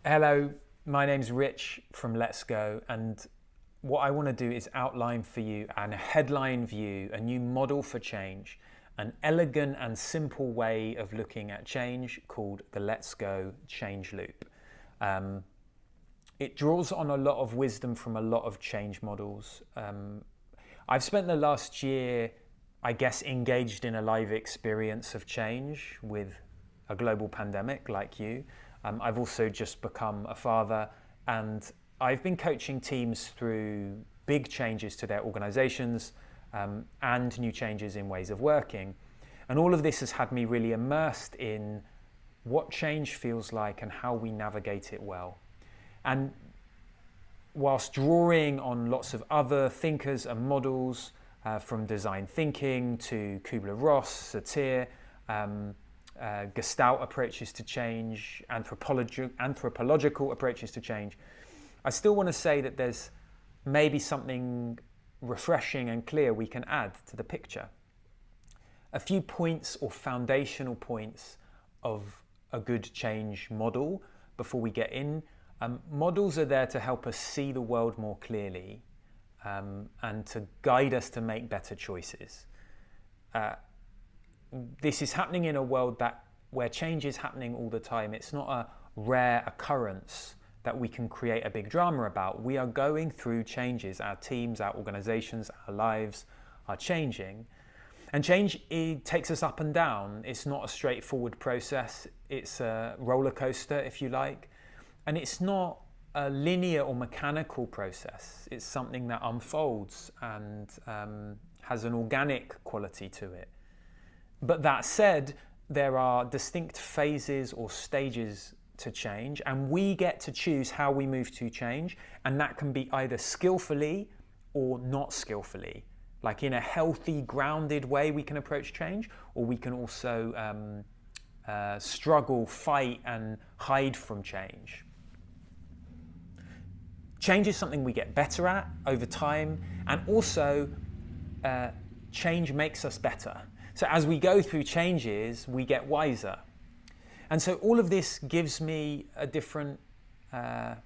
Hello, my name's Rich from Let's Go, and what I want to do is outline for you a headline view, a new model for change, an elegant and simple way of looking at change called the Let's Go change loop. It draws on a lot of wisdom from a lot of change models. I've spent the last year, I guess, engaged in a live experience of change with a global pandemic like you. I've also just become a father, and I've been coaching teams through big changes to their organizations and new changes in ways of working. And all of this has had me really immersed in what change feels like and how we navigate it well. And whilst drawing on lots of other thinkers and models, from design thinking to Kubler-Ross, Satir, Gestalt approaches to change, anthropological approaches to change, I still want to say that there's maybe something refreshing and clear we can add to the picture. A few points or foundational points of a good change model before we get in. Models are there to help us see the world more clearly and to guide us to make better choices. This is happening in a world where change is happening all the time. It's not a rare occurrence that we can create a big drama about. We are going through changes. Our teams, our organizations, our lives are changing. And change, it takes us up and down. It's not a straightforward process. It's a roller coaster, if you like. And it's not a linear or mechanical process. It's something that unfolds and has an organic quality to it. But that said, there are distinct phases or stages to change, and we get to choose how we move to change, and that can be either skillfully or not skillfully. Like in a healthy, grounded way we can approach change, or we can also struggle, fight, and hide from change. Change is something we get better at over time, and also change makes us better. So as we go through changes, we get wiser. And so all of this gives me a different, a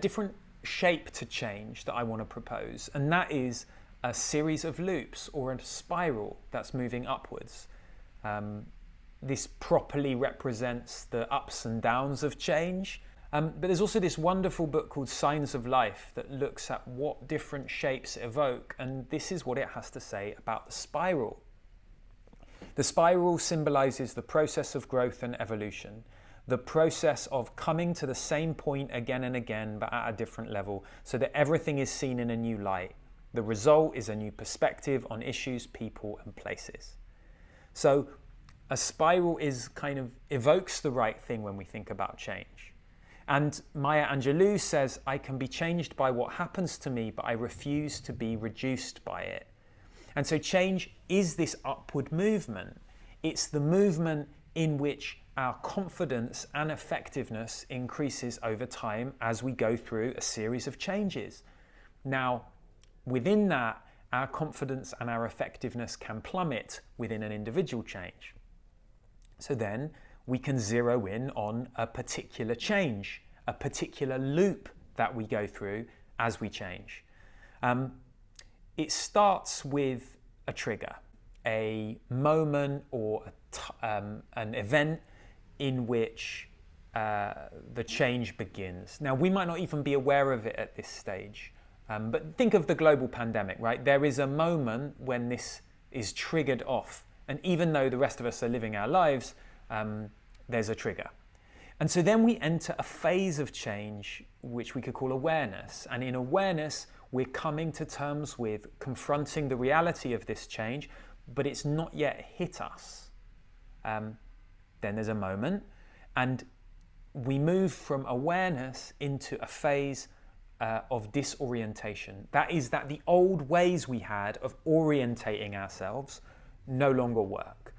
different shape to change that I want to propose. And that is a series of loops or a spiral that's moving upwards. This properly represents the ups and downs of change. But there's also this wonderful book called Signs of Life that looks at what different shapes evoke, and this is what it has to say about the spiral. The spiral symbolizes the process of growth and evolution, the process of coming to the same point again and again, but at a different level, so that everything is seen in a new light. The result is a new perspective on issues, people, and places. So a spiral is kind of evokes the right thing when we think about change. And Maya Angelou says, I can be changed by what happens to me, but I refuse to be reduced by it. And so change is this upward movement. It's the movement in which our confidence and effectiveness increases over time as we go through a series of changes. Now, within that, our confidence and our effectiveness can plummet within an individual change. So then, we can zero in on a particular change, a particular loop that we go through as we change. It starts with a trigger, a moment or an event in which the change begins. Now, we might not even be aware of it at this stage, but think of the global pandemic, right? There is a moment when this is triggered off, and even though the rest of us are living our lives, there's a trigger. And so then we enter a phase of change which we could call awareness. And in awareness, we're coming to terms with confronting the reality of this change, but it's not yet hit us. Then there's a moment, and we move from awareness into a phase of disorientation. That is that the old ways we had of orientating ourselves no longer work.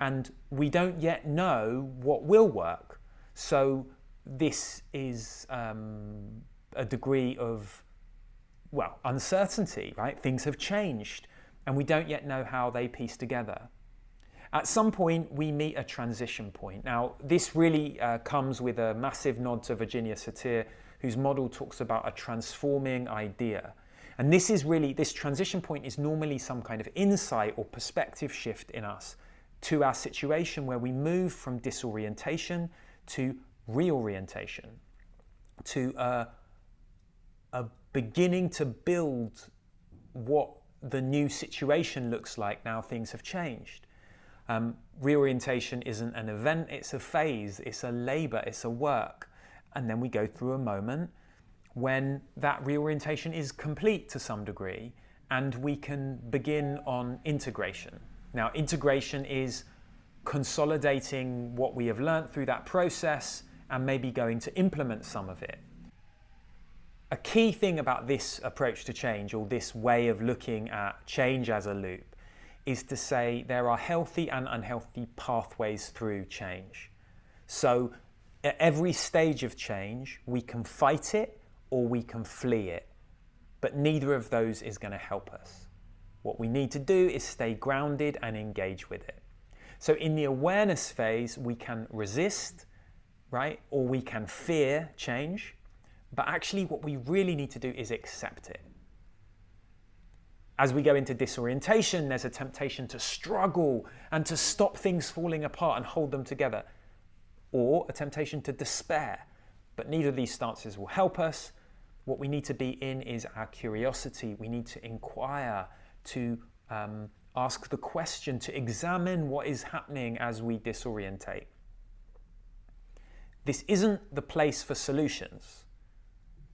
And we don't yet know what will work. So this is a degree of, uncertainty, right? Things have changed and we don't yet know how they piece together. At some point, we meet a transition point. Now, this really comes with a massive nod to Virginia Satir, whose model talks about a transforming idea. And this transition point is normally some kind of insight or perspective shift in us to our situation where we move from disorientation to reorientation, to a beginning to build what the new situation looks like now things have changed. Reorientation isn't an event, it's a phase, it's a labor, it's a work. And then we go through a moment when that reorientation is complete to some degree and we can begin on integration. Now, integration is consolidating what we have learned through that process and maybe going to implement some of it. A key thing about this approach to change, or this way of looking at change as a loop, is to say there are healthy and unhealthy pathways through change. So at every stage of change, we can fight it or we can flee it, but neither of those is going to help us. What we need to do is stay grounded and engage with it. So in the awareness phase, we can resist, right? Or we can fear change, but actually what we really need to do is accept it. As we go into disorientation, there's a temptation to struggle and to stop things falling apart and hold them together, or a temptation to despair. But neither of these stances will help us. What we need to be in is our curiosity. We need to inquire, to ask the question, to examine what is happening as we disorientate. This isn't the place for solutions,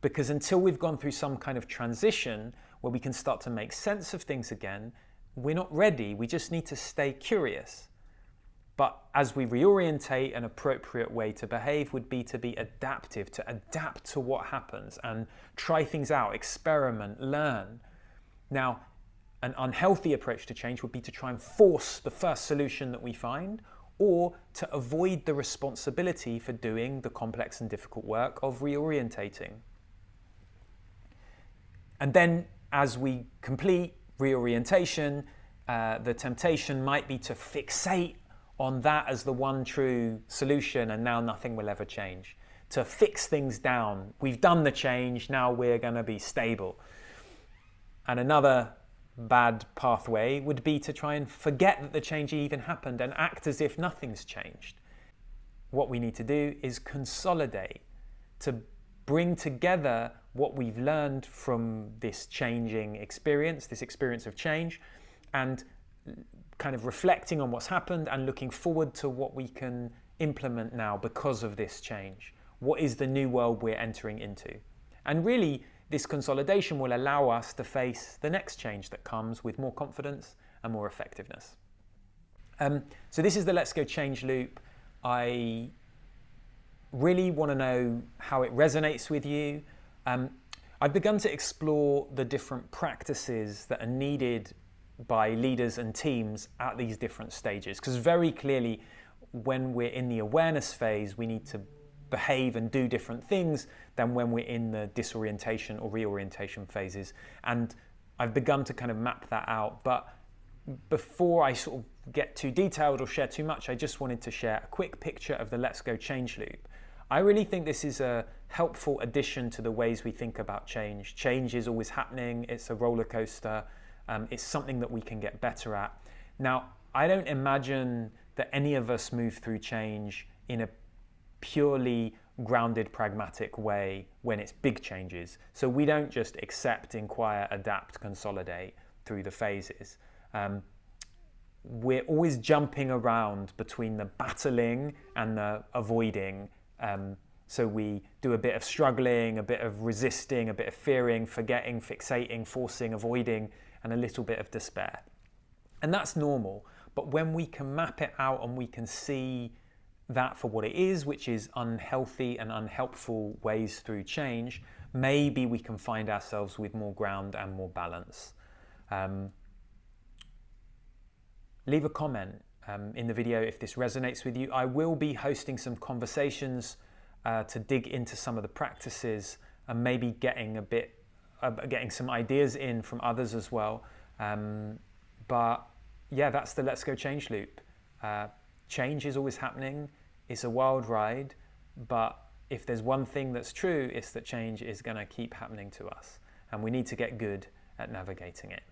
because until we've gone through some kind of transition where we can start to make sense of things again, we're not ready. We just need to stay curious. But as we reorientate, an appropriate way to behave would be to be adaptive, to adapt to what happens and try things out, experiment, learn. Now, an unhealthy approach to change would be to try and force the first solution that we find, or to avoid the responsibility for doing the complex and difficult work of reorientating. And then as we complete reorientation, the temptation might be to fixate on that as the one true solution, and now nothing will ever change. To fix things down. We've done the change, now we're going to be stable. And another bad pathway would be to try and forget that the change even happened and act as if nothing's changed. What we need to do is consolidate, to bring together what we've learned from this changing experience, this experience of change, and kind of reflecting on what's happened and looking forward to what we can implement now because of this change. What is the new world we're entering into? And really, this consolidation will allow us to face the next change that comes with more confidence and more effectiveness. So this is the Let's Go Change loop. I really want to know how it resonates with you. I've begun to explore the different practices that are needed by leaders and teams at these different stages, because very clearly when we're in the awareness phase, we need to behave and do different things than when we're in the disorientation or reorientation phases. And I've begun to kind of map that out. But before I sort of get too detailed or share too much, I just wanted to share a quick picture of the Let's Go Change loop. I really think this is a helpful addition to the ways we think about change. Change is always happening. It's a roller coaster. It's something that we can get better at. Now, I don't imagine that any of us move through change in a purely grounded, pragmatic way when it's big changes. So we don't just accept, inquire, adapt, consolidate through the phases. We're always jumping around between the battling and the avoiding. So we do a bit of struggling, a bit of resisting, a bit of fearing, forgetting, fixating, forcing, avoiding, and a little bit of despair. And that's normal. But when we can map it out and we can see that for what it is, which is unhealthy and unhelpful ways through change, maybe we can find ourselves with more ground and more balance. Leave a comment in the video if this resonates with you. I will be hosting some conversations to dig into some of the practices and maybe getting some ideas in from others as well. But yeah, that's the Let's Go Change loop. Change is always happening. It's a wild ride, but if there's one thing that's true, it's that change is going to keep happening to us, and we need to get good at navigating it.